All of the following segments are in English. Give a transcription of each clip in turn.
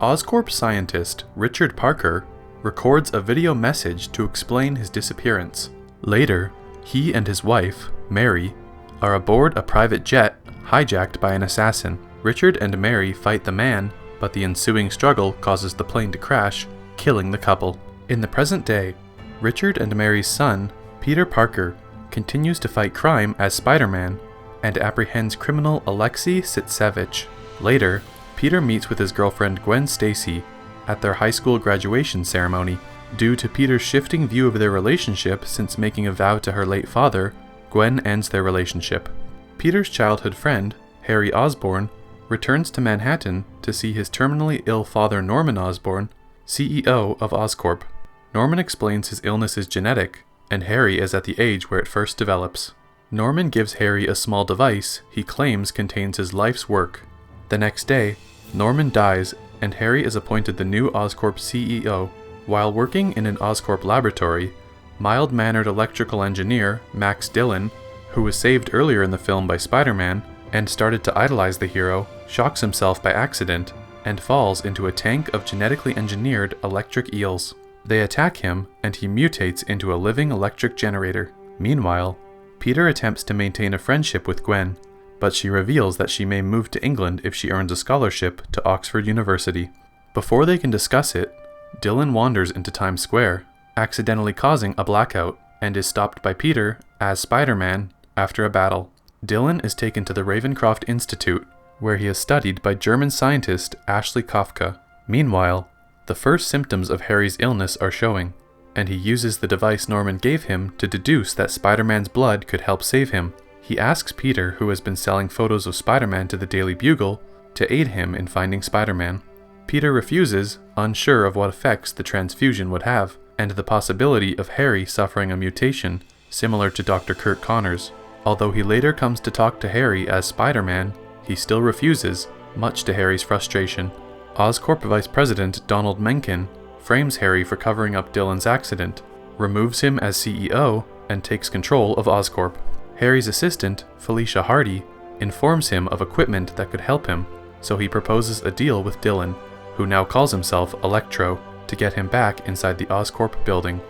Oscorp scientist Richard Parker records a video message to explain his disappearance. Later, he and his wife, Mary, are aboard a private jet hijacked by an assassin. Richard and Mary fight the man, but the ensuing struggle causes the plane to crash, killing the couple. In the present day, Richard and Mary's son, Peter Parker, continues to fight crime as Spider-Man and apprehends criminal Alexei Sitsevich. Later, Peter meets with his girlfriend Gwen Stacy at their high school graduation ceremony. Due to Peter's shifting view of their relationship since making a vow to her late father, Gwen ends their relationship. Peter's childhood friend, Harry Osborn, returns to Manhattan to see his terminally ill father Norman Osborn, CEO of Oscorp. Norman explains his illness is genetic, and Harry is at the age where it first develops. Norman gives Harry a small device he claims contains his life's work. The next day, Norman dies, and Harry is appointed the new Oscorp CEO. While working in an Oscorp laboratory, mild-mannered electrical engineer Max Dillon, who was saved earlier in the film by Spider-Man and started to idolize the hero, shocks himself by accident and falls into a tank of genetically engineered electric eels. They attack him, and he mutates into a living electric generator. Meanwhile, Peter attempts to maintain a friendship with Gwen, but she reveals that she may move to England if she earns a scholarship to Oxford University. Before they can discuss it, Dillon wanders into Times Square, accidentally causing a blackout, and is stopped by Peter, as Spider-Man, after a battle. Dillon is taken to the Ravencroft Institute, where he is studied by German scientist Ashley Kafka. Meanwhile, the first symptoms of Harry's illness are showing, and he uses the device Norman gave him to deduce that Spider-Man's blood could help save him. He asks Peter, who has been selling photos of Spider-Man to the Daily Bugle, to aid him in finding Spider-Man. Peter refuses, unsure of what effects the transfusion would have, and the possibility of Harry suffering a mutation similar to Dr. Kurt Connors. Although he later comes to talk to Harry as Spider-Man, he still refuses, much to Harry's frustration. Oscorp Vice President Donald Mencken frames Harry for covering up Dillon's accident, removes him as CEO, and takes control of Oscorp. Harry's assistant, Felicia Hardy, informs him of equipment that could help him, so he proposes a deal with Dillon, who now calls himself Electro, to get him back inside the Oscorp building.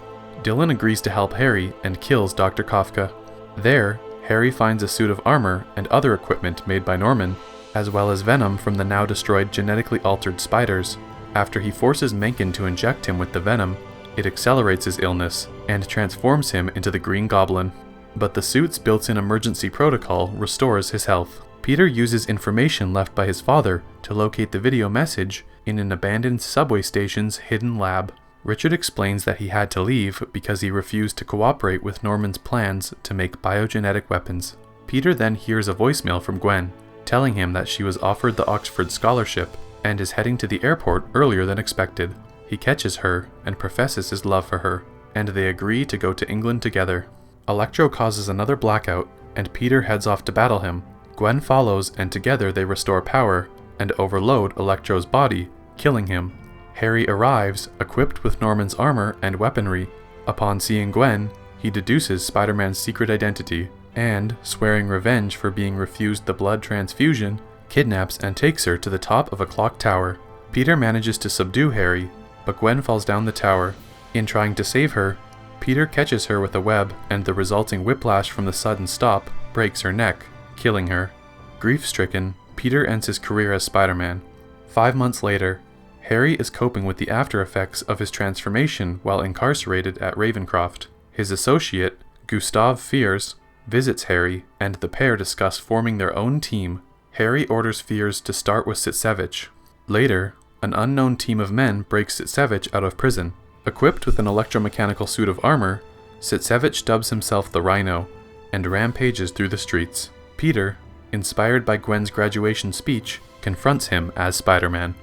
Dillon agrees to help Harry and kills Dr. Kafka. There, Harry finds a suit of armor and other equipment made by Norman, as well as venom from the now destroyed genetically altered spiders. After he forces Mencken to inject him with the venom, it accelerates his illness and transforms him into the Green Goblin. But the suit's built-in emergency protocol restores his health. Peter uses information left by his father to locate the video message in an abandoned subway station's hidden lab. Richard explains that he had to leave because he refused to cooperate with Norman's plans to make biogenetic weapons. Peter then hears a voicemail from Gwen, telling him that she was offered the Oxford scholarship and is heading to the airport earlier than expected. He catches her and professes his love for her, and they agree to go to England together. Electro causes another blackout, and Peter heads off to battle him. Gwen follows, and together they restore power and overload Electro's body, killing him. Harry arrives, equipped with Norman's armor and weaponry. Upon seeing Gwen, he deduces Spider-Man's secret identity, and, swearing revenge for being refused the blood transfusion, kidnaps and takes her to the top of a clock tower. Peter manages to subdue Harry, but Gwen falls down the tower. In trying to save her, Peter catches her with a web, and the resulting whiplash from the sudden stop breaks her neck, killing her. Grief-stricken, Peter ends his career as Spider-Man. 5 months later, Harry is coping with the after effects of his transformation while incarcerated at Ravencroft. His associate, Gustav Fiers, visits Harry, and the pair discuss forming their own team. Harry orders Fiers to start with Sitsevich. Later, an unknown team of men breaks Sitsevich out of prison. Equipped with an electromechanical suit of armor, Sitsevich dubs himself the Rhino and rampages through the streets. Peter, inspired by Gwen's graduation speech, confronts him as Spider-Man.